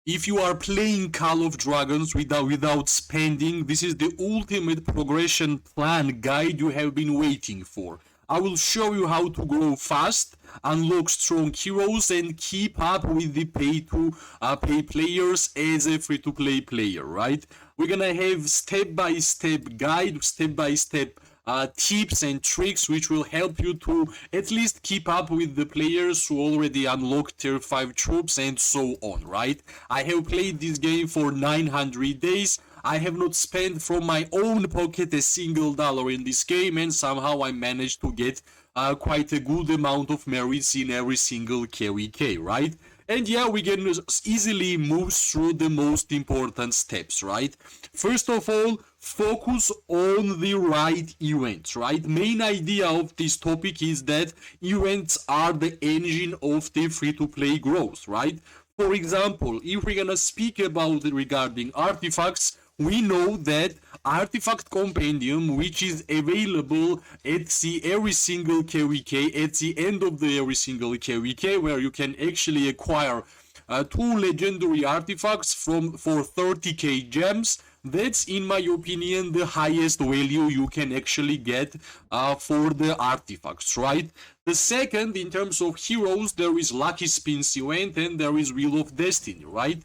If you are playing Call of Dragons without spending, this is the ultimate progression plan guide you have been waiting for. I will show you how to grow fast, unlock strong heroes, and keep up with the pay players as a free to play player, right? We're gonna have step by step guide, step by step tips and tricks which will help you to at least keep up with the players who already unlocked tier 5 troops and so on, right? I have played this game for 900 days. I have not spent from my own pocket a single dollar in this game, and somehow I managed to get quite a good amount of merits in every single KVK, right? And yeah, we can easily move through the most important steps, right? First of all, focus on the right events, right? Main idea of this topic is that events are the engine of the free-to-play growth, right? For example, if we're gonna speak about regarding artifacts, we know that artifact compendium, which is available at the every single KVK, at the end of the every single KVK, where you can actually acquire two legendary artifacts for 30k gems. That's, in my opinion, the highest value you can actually get for the artifacts, right? The second, in terms of heroes, there is Lucky Spins event and there is Wheel of Destiny, right?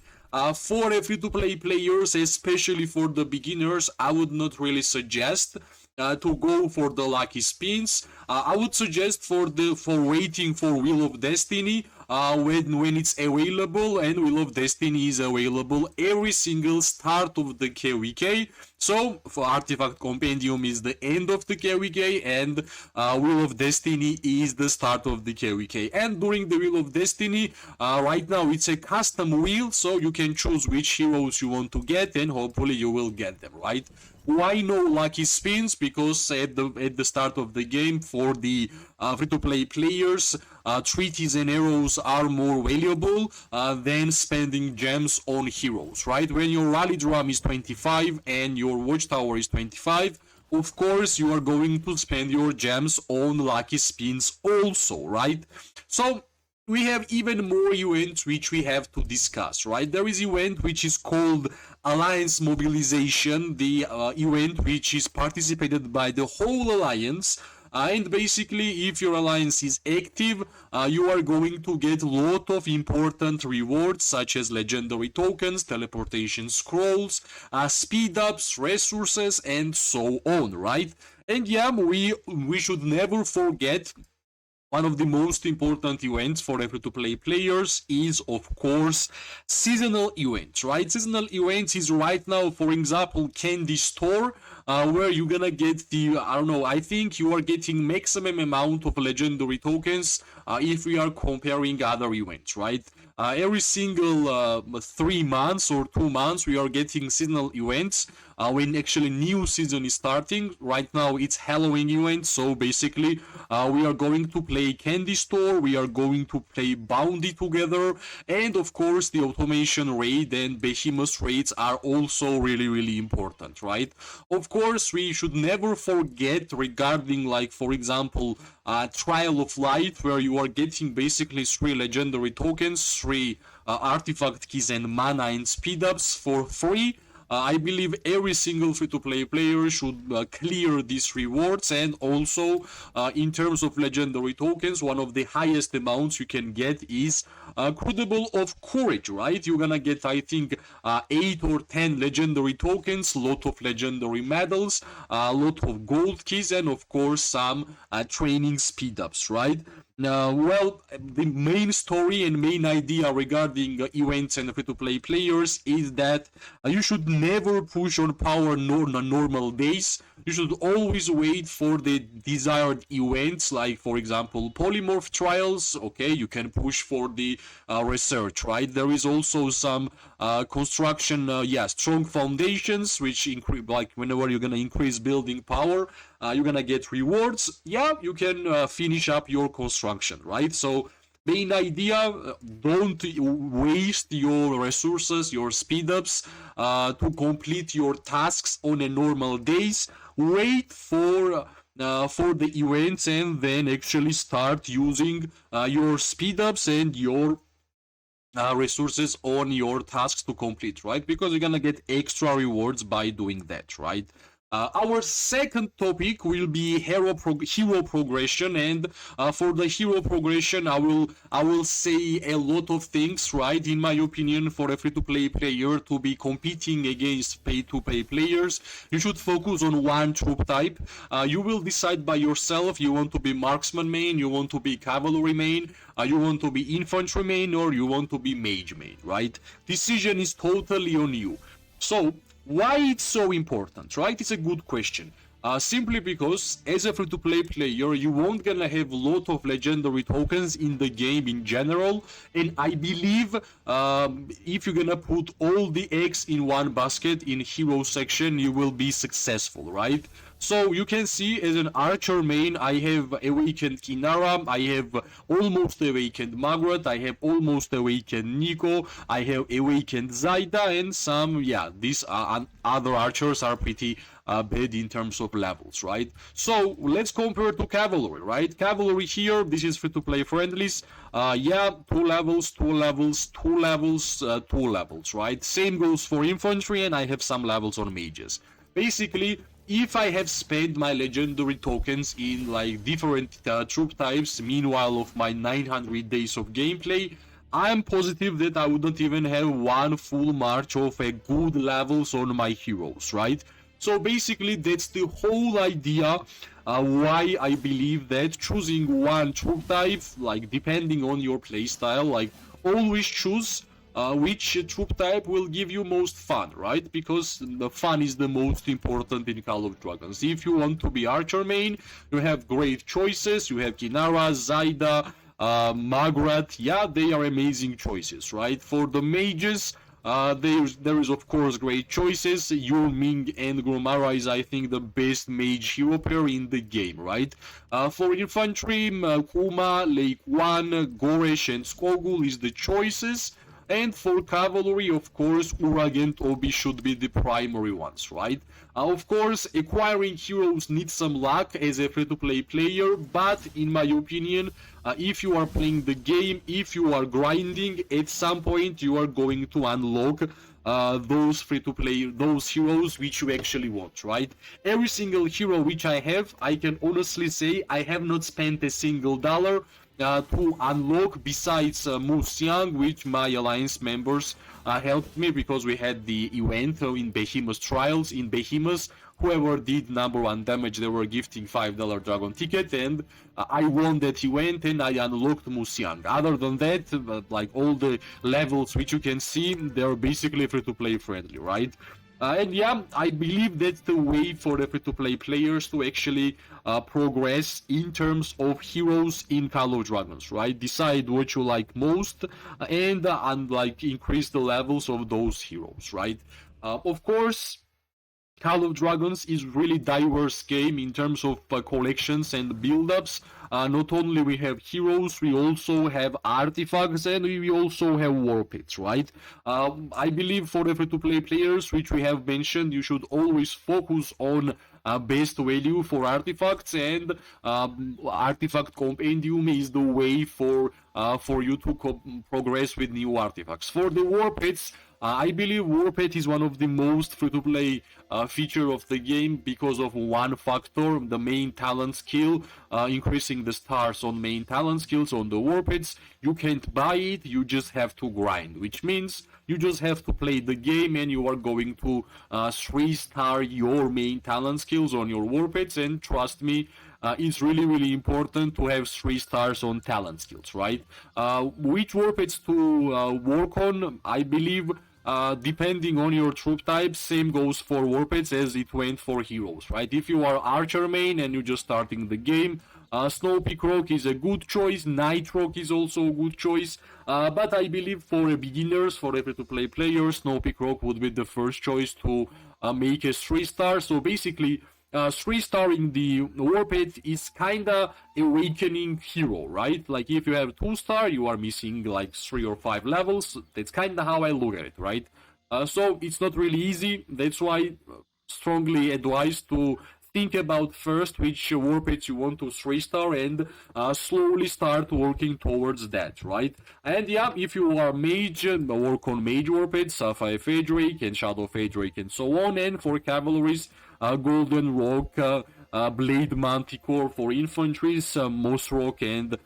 For free-to-play players, especially for the beginners, I would not really suggest to go for the lucky spins. I would suggest for waiting for Wheel of Destiny when it's available, and Wheel of Destiny is available every single start of the KVK. So for Artifact Compendium is the end of the KVK, and Wheel of Destiny is the start of the KVK. And during the Wheel of Destiny, right now it's a custom wheel, so you can choose which heroes you want to get, and hopefully you will get them, right? Why no lucky spins? Because at the start of the game, for the free-to-play players, treaties and arrows are more valuable than spending gems on heroes, right? When your rally drum is 25 and your watchtower is 25, of course you are going to spend your gems on lucky spins also, right? So we have even more events which we have to discuss, right? There is event which is called Alliance Mobilization, the event which is participated by the whole alliance. And basically, if your alliance is active, you are going to get a lot of important rewards such as legendary tokens, teleportation scrolls, speed ups, resources, and so on, right? And yeah, we should never forget one of the most important events for free-to-play players is, of course, seasonal events, right? Seasonal events is right now, for example, Candy Store, where you're gonna get the, I don't know, I think you are getting maximum amount of legendary tokens if we are comparing other events, right? Every single 3 months or 2 months, we are getting seasonal events when actually new season is starting. Right now, it's Halloween event, so basically, we are going to play Candy Store, we are going to play Bounty together, and of course, the automation raid and behemoth raids are also really, really important, right? Of course, we should never forget regarding, like, for example, Trial of Light, where you are getting basically 3 legendary tokens, 3 artifact keys, and mana and speed ups for free. I believe every single free-to-play player should clear these rewards, and also in terms of legendary tokens, one of the highest amounts you can get is Crucible of Courage, right? You're gonna get, I think, 8 or 10 legendary tokens, lot of legendary medals, a lot of gold keys, and of course some training speed-ups, right? Well, the main story and main idea regarding events and free-to-play players is that you should never push on power on normal days. You should always wait for the desired events, like, for example, polymorph trials. Okay, you can push for the research, right? There is also some construction, strong foundations, which increase, like, whenever you're gonna increase building power, you're gonna get rewards. Yeah, you can finish up your construction, right? So main idea, don't waste your resources, your speed ups to complete your tasks on a normal days. Wait for the events and then actually start using your speed ups and your resources on your tasks to complete, right? Because you're gonna get extra rewards by doing that, right? Our second topic will be hero progression, and for the hero progression, I will say a lot of things, right? In my opinion, for a free-to-play player to be competing against pay-to-play players, you should focus on one troop type. You will decide by yourself. You want to be marksman main, you want to be cavalry main, you want to be infantry main, or you want to be mage main, right? Decision is totally on you. So why it's so important, right? It's a good question. Simply because as a free-to-play player, you won't gonna have a lot of legendary tokens in the game in general, and I believe if you're gonna put all the eggs in one basket in hero section, you will be successful, right? So you can see as an archer main, I have awakened Kinara, I have almost awakened Margaret, I have almost awakened Nico, I have awakened Zaida, and some, yeah, these other archers are pretty bad in terms of levels, right? So let's compare to cavalry, right? Cavalry here, this is free to play friendlies. Yeah, 2 levels, 2 levels, 2 levels, 2 levels, right? Same goes for infantry, and I have some levels on mages. Basically, if I have spent my legendary tokens in like different troop types, meanwhile of my 900 days of gameplay, I am positive that I wouldn't even have one full march of a good levels on my heroes, right? So basically, that's the whole idea why I believe that choosing one troop type, like depending on your playstyle, like always choose which troop type will give you most fun, right? Because the fun is the most important in Call of Dragons. If you want to be Archer main, you have great choices. You have Kinara, Zaida, Margaret. Yeah, they are amazing choices, right? For the mages, there is of course great choices. Yu Ming and Gromara is, I think, the best mage hero pair in the game, right? For infantry, Kuma, Lake One, Goresh, and Skogul is the choices. And for cavalry, of course, Urag and Obi should be the primary ones, right? Of course, acquiring heroes needs some luck as a free-to-play player, but in my opinion, if you are playing the game, if you are grinding, at some point you are going to unlock those free-to-play, those heroes which you actually want, right? Every single hero which I have, I can honestly say I have not spent a single dollar to unlock, besides Moose Young, which my alliance members helped me because we had the event in Behemoth Trials. In Behemoth, whoever did number 1 damage, they were gifting $5 dragon ticket, and I won that event and I unlocked Moose Young. Other than that, like all the levels which you can see, they're basically free to play friendly, right? And yeah, I believe that's the way for the free-to-play players to actually progress in terms of heroes in Call of Dragons, right? Decide what you like most and like increase the levels of those heroes, right? Of course, Call of Dragons is really diverse game in terms of collections and build-ups. Not only we have heroes, we also have artifacts, and we also have war pits, right? I believe for the free-to-play players, which we have mentioned, you should always focus on best value for artifacts, and artifact compendium is the way for you to progress with new artifacts. For the war pits, I believe Warped is one of the most free-to-play feature of the game because of one factor, the main talent skill, increasing the stars on main talent skills on the Warpeds. You can't buy it, you just have to grind, which means you just have to play the game and you are going to 3-star your main talent skills on your Warpeds, and trust me, it's really important to have 3 stars on talent skills, right? Which Warpeds to work on, I believe, depending on your troop type, same goes for Warpeds as it went for heroes, right? If you are Archer main and you're just starting the game, Snowpeak Rock is a good choice, Night Rock is also a good choice, but I believe for beginners, for free-to-play players, Snowpeak Rock would be the first choice to make a 3-star, so basically 3-star in the Warped is kinda awakening hero, right? Like if you have 2-star, you are missing like 3 or 5 levels. That's kinda how I look at it, right? So it's not really easy. That's why strongly advised to think about first which warpath you want to 3-star and slowly start working towards that, right? And yeah, if you are mage, work on mage warpaths, Sapphire Fade Drake and Shadow Fade Drake and so on. And for cavalries, Golden Rock, Blade Manticore. For infantries, Moss Rock and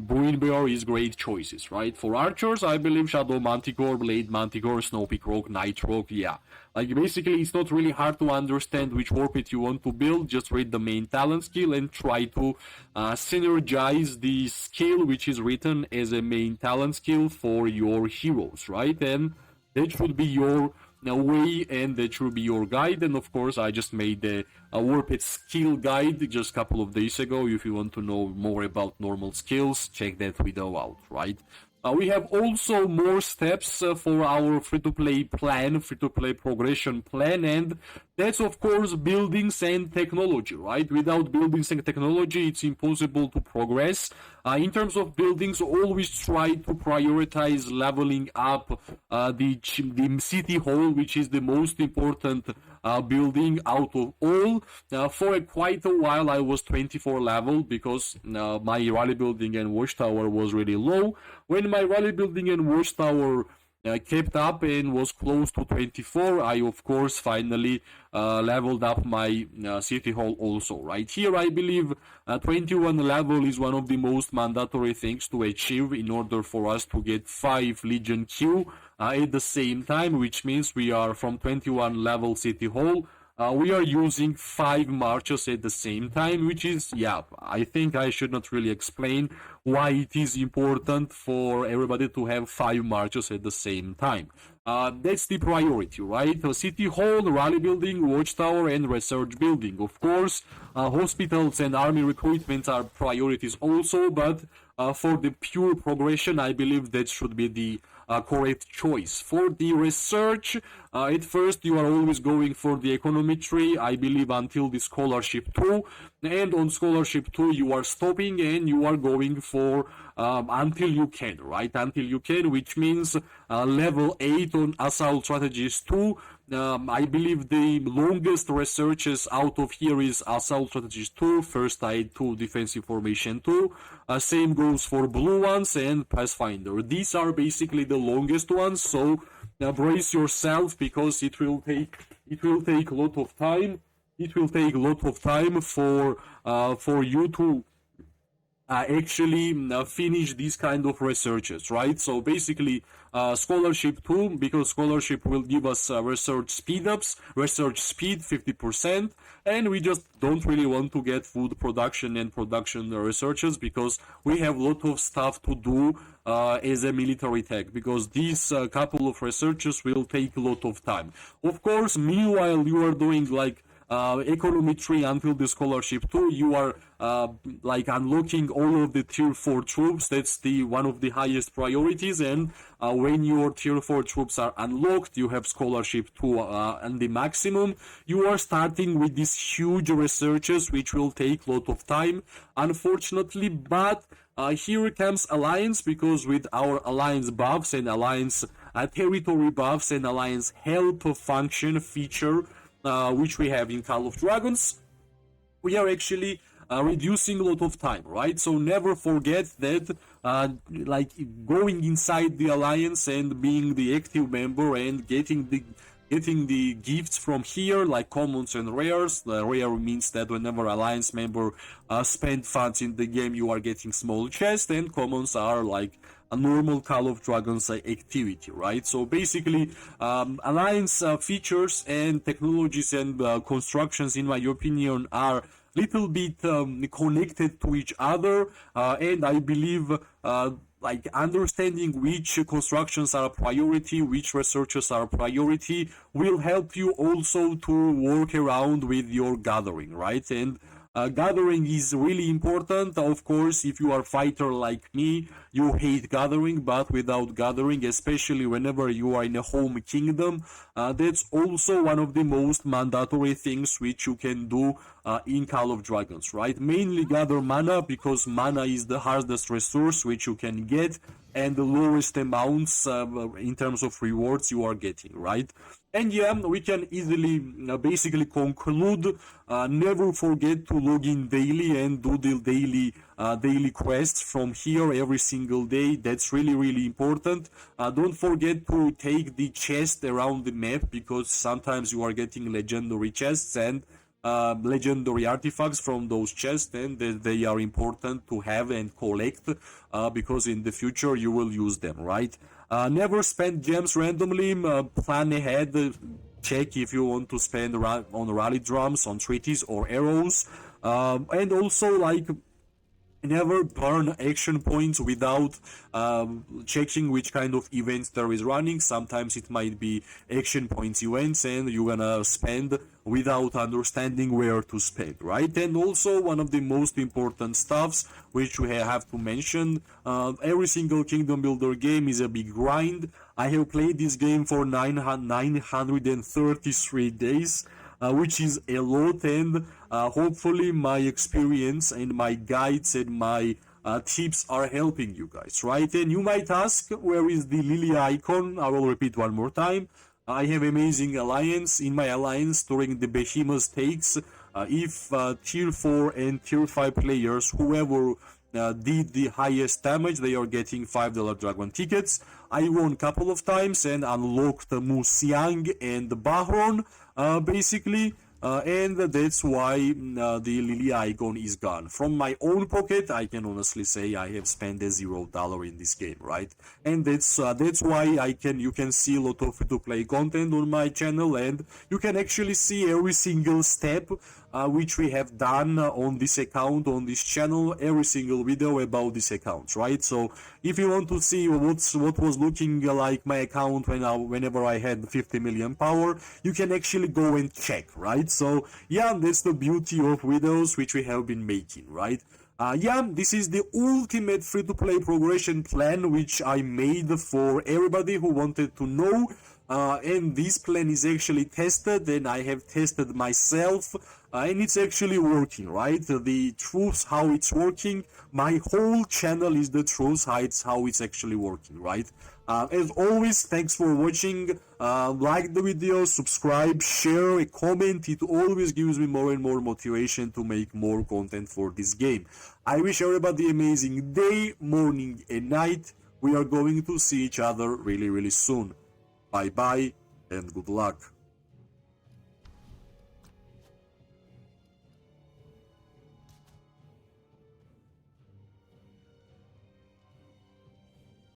Bruin Bear is great choices, right? For archers, I believe Shadow Manticore, Blade Manticore, Snow Peak Rock, Night Rock, yeah. Like, basically, it's not really hard to understand which warpath you want to build. Just read the main talent skill and try to synergize the skill which is written as a main talent skill for your heroes, right? And that should be your way, and that should be your guide. And of course, I just made a warpath skill guide just a couple of days ago. If you want to know more about normal skills, check that video out, right? We have also more steps for our free-to-play plan, free-to-play progression plan, and that's of course buildings and technology, right? Without buildings and technology, it's impossible to progress. In terms of buildings, always try to prioritize leveling up the city hall, which is the most important building out of all. For quite a while, I was 24 level because my rally building and watchtower was really low. When my rally building and watchtower kept up and was close to 24, I of course finally leveled up my city hall also. Right here, I believe 21 level is one of the most mandatory things to achieve in order for us to get 5 Legion Q at the same time, which means we are from 21 level city hall. We are using 5 marches at the same time, which is, yeah, I think I should not really explain why it is important for everybody to have 5 marches at the same time. That's the priority, right? City hall, rally building, watchtower, and research building. Of course, hospitals and army recruitment are priorities also, but for the pure progression, I believe that should be the correct choice. For the research, at first you are always going for the economy tree, I believe, until the scholarship 2, and on scholarship 2 you are stopping and you are going for until you can, right? Until you can, which means level 8 on assault strategies 2. I believe the longest researches out of here is assault strategies 2, first aid 2, defensive formation 2. Same goes for blue ones and pathfinder. These are basically the longest ones, so brace yourself because it will take a lot of time. It will take a lot of time for you to actually finish these kind of researches, right? So basically, scholarship 2, because scholarship will give us research speed ups, research speed 50%, and we just don't really want to get food production and production researches because we have a lot of stuff to do as a military tech, because these couple of researches will take a lot of time. Of course, meanwhile, you are doing like economy 3 until the scholarship 2, you are like unlocking all of the tier 4 troops. That's the one of the highest priorities, and when your tier 4 troops are unlocked, you have scholarship 2 and the maximum, you are starting with these huge researches which will take a lot of time, unfortunately. But here comes alliance, because with our alliance buffs and alliance territory buffs and alliance help function feature which we have in Call of Dragons, we are actually reducing a lot of time, right? So never forget that like going inside the alliance and being the active member and getting the gifts from here, like commons and rares. The rare means that whenever alliance member spend funds in the game, you are getting small chests, and commons are like a normal Call of Dragons activity, right? So basically, alliance features and technologies and constructions, in my opinion, are little bit connected to each other, and I believe like understanding which constructions are a priority, which researches are a priority, will help you also to work around with your gathering, right? And gathering is really important. Of course, if you are a fighter like me, you hate gathering, but without gathering, especially whenever you are in a home kingdom, that's also one of the most mandatory things which you can do in Call of Dragons, right? Mainly gather mana, because mana is the hardest resource which you can get. and the lowest amounts in terms of rewards you are getting, right? And yeah, we can easily basically conclude, never forget to log in daily and do the daily quests from here every single day. That's really, really important. Don't forget to take the chest around the map, because sometimes you are getting legendary chests and legendary artifacts from those chests, and they are important to have and collect, because in the future you will use them, right? Never spend gems randomly. Plan ahead. Check if you want to spend on rally drums, on treaties, or arrows. And also, like, never burn action points without checking which kind of events there is running. Sometimes it might be action points events and you're gonna spend without understanding where to spend, right? And also, one of the most important stuffs which we have to mention, every single kingdom builder game is a big grind. I have played this game for 933 days, which is a lot, and hopefully my experience and my guides and my tips are helping you guys, right? And you might ask, where is the Lily icon? I will repeat one more time. I have amazing alliance. In my alliance during the behemoth stakes, if tier 4 and tier 5 players, whoever did the highest damage, they are getting $5 dragon tickets. I won a couple of times and unlocked Musiang and Bahron, basically. And that's why the Lily icon is gone. From my own pocket, I can honestly say I have spent a $0 in this game, right? And that's why you can see a lot of free-to-play content on my channel, and you can actually see every single step which we have done on this account, on this channel, every single video about this account, right? So if you want to see what was looking like my account whenever I had 50 million power, you can actually go and check, right? So yeah, that's the beauty of videos which we have been making, right? Yeah, this is the ultimate free-to-play progression plan which I made for everybody who wanted to know. And this plan is actually tested, and I have tested myself, and it's actually working, right? The truth how it's working, my whole channel is the truth how it's actually working, right? As always, thanks for watching. Like the video, subscribe, share, a comment. It always gives me more and more motivation to make more content for this game. I wish everybody amazing day, morning, and night. We are going to see each other really, really soon. Bye bye and good luck.